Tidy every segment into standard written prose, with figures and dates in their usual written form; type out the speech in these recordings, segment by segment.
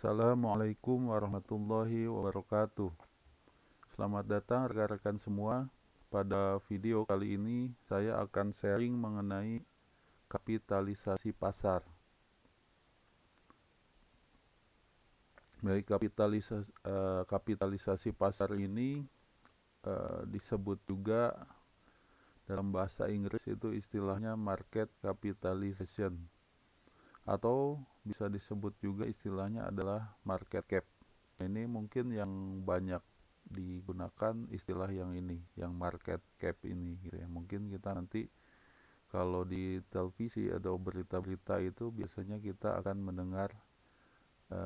Assalamualaikum warahmatullahi wabarakatuh. Selamat datang rekan-rekan semua. Pada video kali ini saya akan sharing mengenai kapitalisasi pasar. Baik, kapitalisasi pasar ini disebut juga dalam bahasa Inggris itu istilahnya market capitalization, atau bisa disebut juga istilahnya adalah market cap. Ini mungkin yang banyak digunakan istilah yang ini, yang market cap ini gitu ya. Mungkin kita nanti kalau di televisi atau berita-berita itu biasanya kita akan mendengar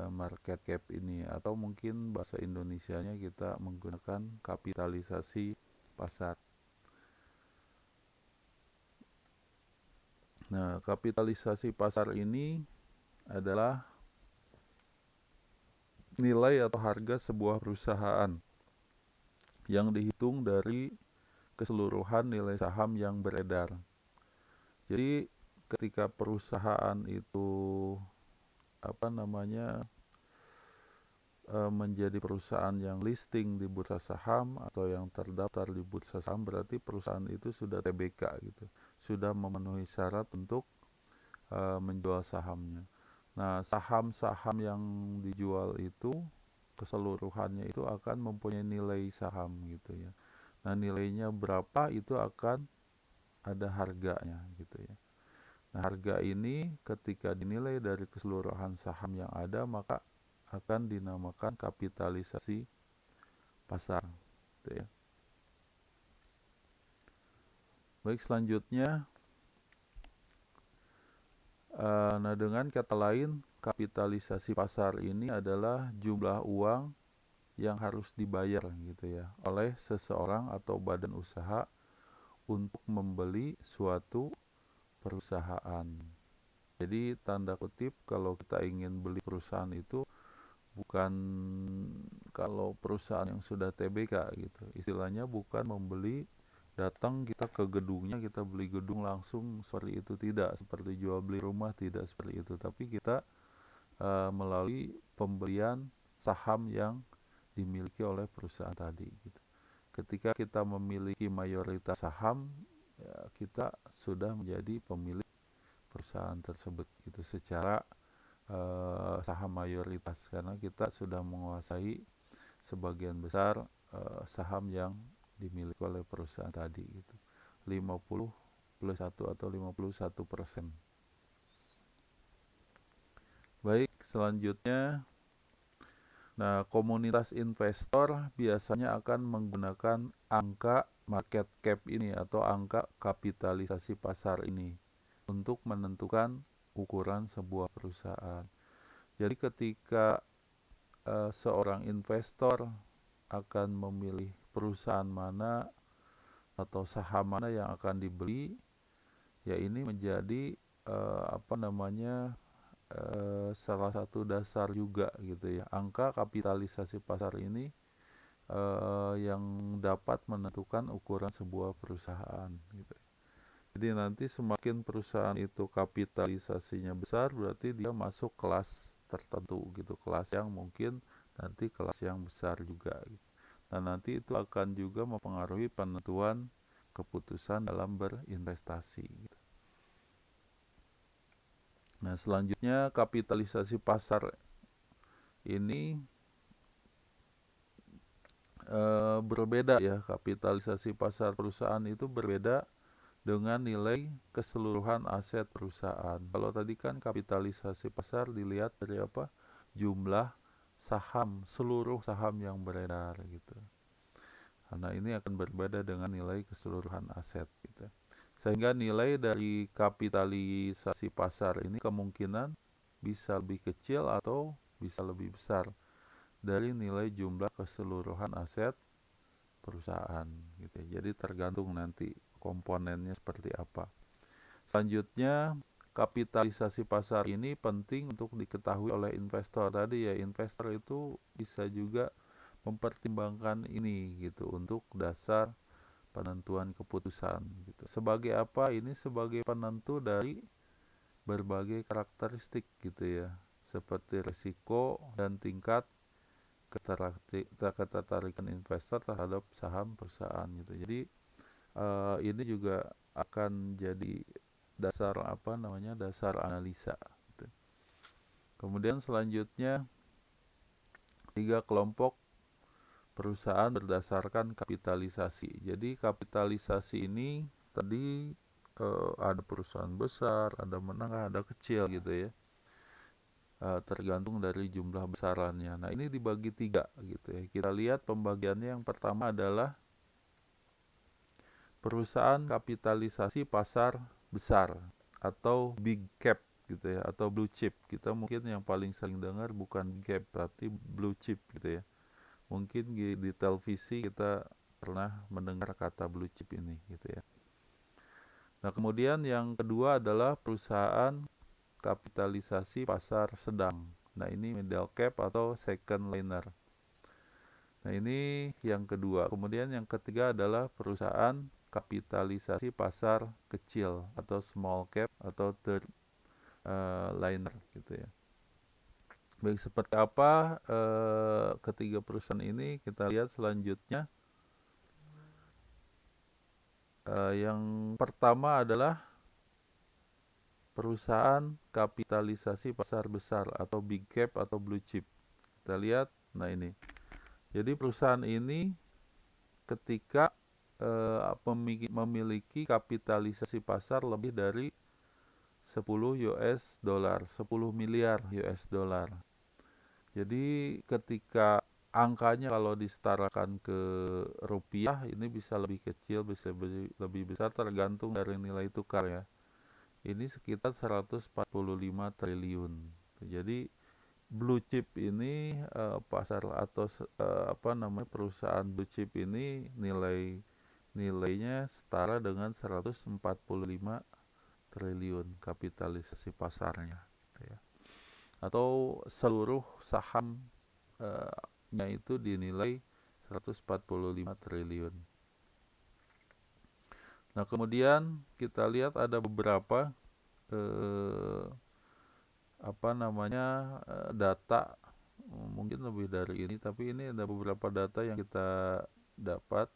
market cap ini, atau mungkin bahasa Indonesianya kita menggunakan kapitalisasi pasar. Nah, kapitalisasi pasar ini adalah nilai atau harga sebuah perusahaan yang dihitung dari keseluruhan nilai saham yang beredar. Jadi ketika perusahaan itu menjadi perusahaan yang listing di bursa saham atau yang terdaftar di bursa saham, berarti perusahaan itu sudah TBK gitu, sudah memenuhi syarat untuk menjual sahamnya. Nah, saham-saham yang dijual itu keseluruhannya itu akan mempunyai nilai saham gitu ya. Nah, nilainya berapa itu akan ada harganya gitu ya. Nah, harga ini ketika dinilai dari keseluruhan saham yang ada, maka akan dinamakan kapitalisasi pasar gitu ya. Baik, selanjutnya nah, dengan kata lain, kapitalisasi pasar ini adalah jumlah uang yang harus dibayar gitu ya oleh seseorang atau badan usaha untuk membeli suatu perusahaan. Jadi tanda kutip, kalau kita ingin beli perusahaan itu bukan kalau perusahaan yang sudah TBK gitu. Istilahnya bukan membeli, datang kita ke gedungnya, kita beli gedung langsung seperti itu, tidak seperti jual beli rumah, tidak seperti itu, tapi kita melalui pembelian saham yang dimiliki oleh perusahaan tadi gitu. Ketika kita memiliki mayoritas saham, ya, kita sudah menjadi pemilik perusahaan tersebut gitu secara saham mayoritas, karena kita sudah menguasai sebagian besar saham yang dimiliki oleh perusahaan tadi gitu. 50+1 atau 51%. Baik, selanjutnya, nah, komunitas investor biasanya akan menggunakan angka market cap ini atau angka kapitalisasi pasar ini untuk menentukan ukuran sebuah perusahaan. Jadi ketika seorang investor akan memilih perusahaan mana atau saham mana yang akan dibeli, ya ini menjadi salah satu dasar juga gitu ya. Angka kapitalisasi pasar ini yang dapat menentukan ukuran sebuah perusahaan gitu. Jadi nanti semakin perusahaan itu kapitalisasinya besar, berarti dia masuk kelas tertentu gitu, kelas yang mungkin nanti kelas yang besar juga gitu. Nah, nanti itu akan juga mempengaruhi penentuan keputusan dalam berinvestasi gitu. Nah, selanjutnya kapitalisasi pasar ini berbeda ya. Kapitalisasi pasar perusahaan itu berbeda dengan nilai keseluruhan aset perusahaan. Kalau tadi kan kapitalisasi pasar dilihat dari apa? Jumlah saham, seluruh saham yang beredar gitu. Karena ini akan berbeda dengan nilai keseluruhan aset gitu. Sehingga nilai dari kapitalisasi pasar ini kemungkinan bisa lebih kecil atau bisa lebih besar dari nilai jumlah keseluruhan aset perusahaan gitu. Jadi tergantung nanti komponennya seperti apa. Selanjutnya, kapitalisasi pasar ini penting untuk diketahui oleh investor tadi ya. Investor itu bisa juga mempertimbangkan ini gitu untuk dasar penentuan keputusan gitu. Sebagai apa? Ini sebagai penentu dari berbagai karakteristik gitu ya. seperti risiko dan tingkat ketertarikan investor terhadap saham perusahaan gitu. Jadi ini juga akan jadi dasar analisa gitu. Kemudian selanjutnya 3 kelompok perusahaan berdasarkan kapitalisasi. Jadi kapitalisasi ini tadi ada perusahaan besar, ada menengah, ada kecil gitu ya. Tergantung dari jumlah besarannya. Nah ini dibagi 3 gitu ya. Kita lihat pembagiannya. Yang pertama adalah perusahaan kapitalisasi pasar besar atau big cap gitu ya, atau blue chip. Kita mungkin yang paling sering dengar bukan big cap tapi blue chip gitu ya. Mungkin di televisi kita pernah mendengar kata blue chip ini gitu ya. Nah kemudian yang kedua adalah perusahaan kapitalisasi pasar sedang. Nah ini middle cap atau second liner. Nah ini yang kedua. Kemudian yang ketiga adalah perusahaan kapitalisasi pasar kecil atau small cap atau third liner gitu ya. Baik, seperti apa ketiga perusahaan ini kita lihat selanjutnya. Yang pertama adalah perusahaan kapitalisasi pasar besar atau big cap atau blue chip. Kita lihat, nah ini. Jadi perusahaan ini ketika memiliki kapitalisasi pasar lebih dari 10 miliar US dollar. Jadi ketika angkanya kalau disetarakan ke rupiah ini bisa lebih kecil, bisa lebih besar tergantung dari nilai tukar ya. Ini sekitar 145 triliun. Jadi blue chip ini pasar atau perusahaan blue chip ini nilainya setara dengan 145 triliun kapitalisasi pasarnya ya. Atau seluruh sahamnya itu dinilai 145 triliun. Nah, kemudian kita lihat ada beberapa data, mungkin lebih dari ini, tapi ini ada beberapa data yang kita dapat.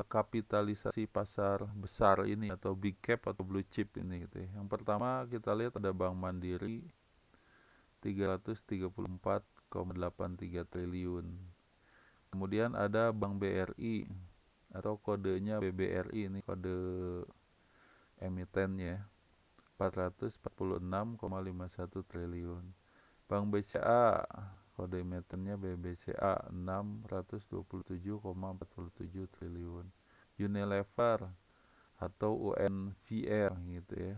Kapitalisasi pasar besar ini atau big cap atau blue chip ini gitu ya. Yang pertama kita lihat ada Bank Mandiri 334,83 triliun. Kemudian ada Bank BRI atau kodenya BBRI, ini kode emitennya 446,51 triliun. Bank BCA kode emitennya BBCA 627,47 triliun. Unilever atau UNVR gitu ya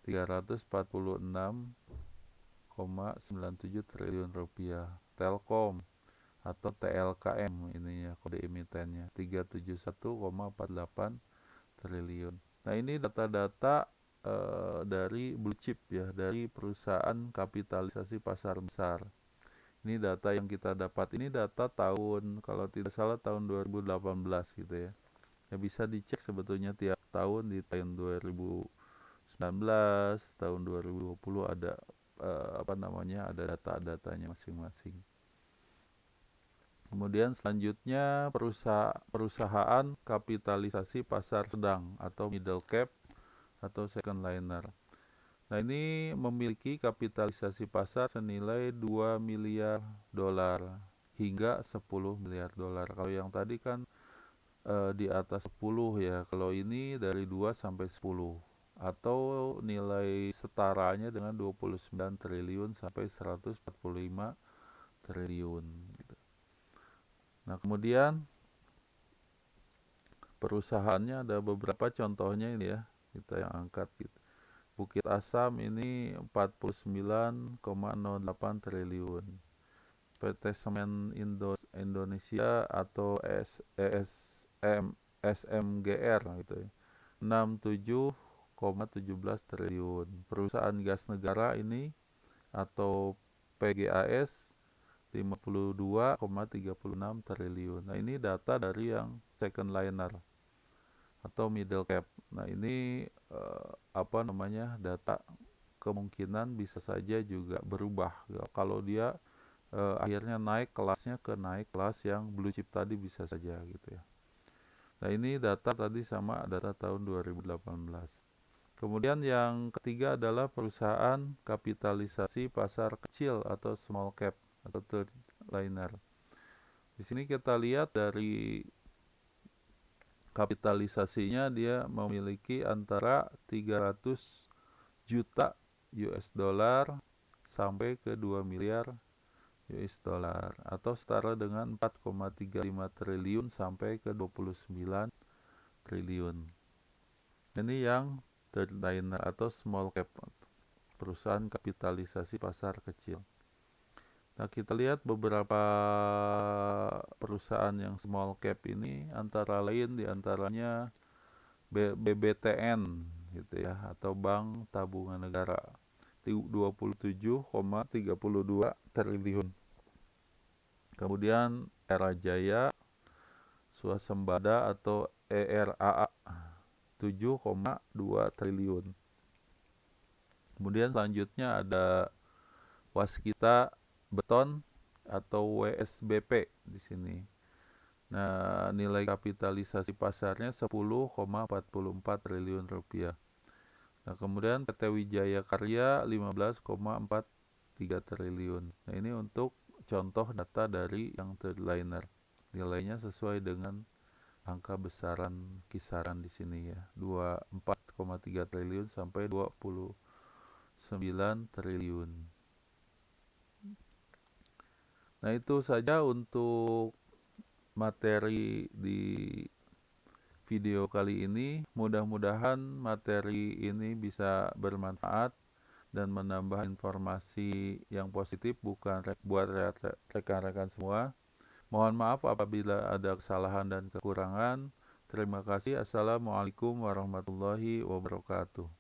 346,97 triliun rupiah. Telkom atau TLKM ininya kode emitennya 371,48 triliun. Nah ini data-data dari blue chip ya, dari perusahaan kapitalisasi pasar besar. Ini data yang kita dapat, ini data tahun kalau tidak salah tahun 2018 gitu ya. Ya bisa dicek sebetulnya tiap tahun, di tahun 2019, tahun 2020 ada ada data-datanya masing-masing. Kemudian selanjutnya perusahaan kapitalisasi pasar sedang atau middle cap atau second liner. Nah ini memiliki kapitalisasi pasar senilai 2 miliar dolar hingga 10 miliar dolar. Kalau yang tadi kan di atas 10 ya, kalau ini dari 2 sampai 10 atau nilai setaranya dengan 29 triliun sampai 145 triliun gitu. Nah kemudian perusahaannya ada beberapa contohnya ini ya, kita yang angkat gitu. Bukit Asam ini 49,08 triliun. PT Semen Indonesia atau SMGR gitu ya. 67,17 triliun. Perusahaan gas negara ini atau PGAS 52,36 triliun. Nah, ini data dari yang second liner atau middle cap. Nah, ini data kemungkinan bisa saja juga berubah. Kalau dia akhirnya naik kelasnya ke naik kelas yang blue chip tadi bisa saja gitu ya. Nah ini data tadi sama data tahun 2018. Kemudian yang ketiga adalah perusahaan kapitalisasi pasar kecil atau small cap atau third liner. Di sini kita lihat dari kapitalisasinya dia memiliki antara 300 juta US dollar sampai ke 2 miliar US dollar atau setara dengan 4,35 triliun sampai ke 29 triliun. Ini yang third liner atau small cap, perusahaan kapitalisasi pasar kecil. Nah, kita lihat beberapa perusahaan yang small cap ini antara lain diantaranya BBTN gitu ya atau Bank Tabungan Negara 27,32 triliun. Kemudian Era Jaya Swasembada atau ERAA 7,2 triliun. Kemudian selanjutnya ada Waskita Beton atau WSBP di sini. Nah, nilai kapitalisasi pasarnya 10,44 triliun rupiah. Nah, kemudian PT Wijaya Karya 15,43 triliun. Nah, ini untuk contoh data dari yang third liner. Nilainya sesuai dengan angka besaran kisaran di sini ya. 24,3 triliun sampai 29 triliun. Nah, itu saja untuk materi di video kali ini. Mudah-mudahan materi ini bisa bermanfaat dan menambah informasi yang positif buat rekan-rekan semua. Mohon maaf apabila ada kesalahan dan kekurangan. Terima kasih. Assalamualaikum warahmatullahi wabarakatuh.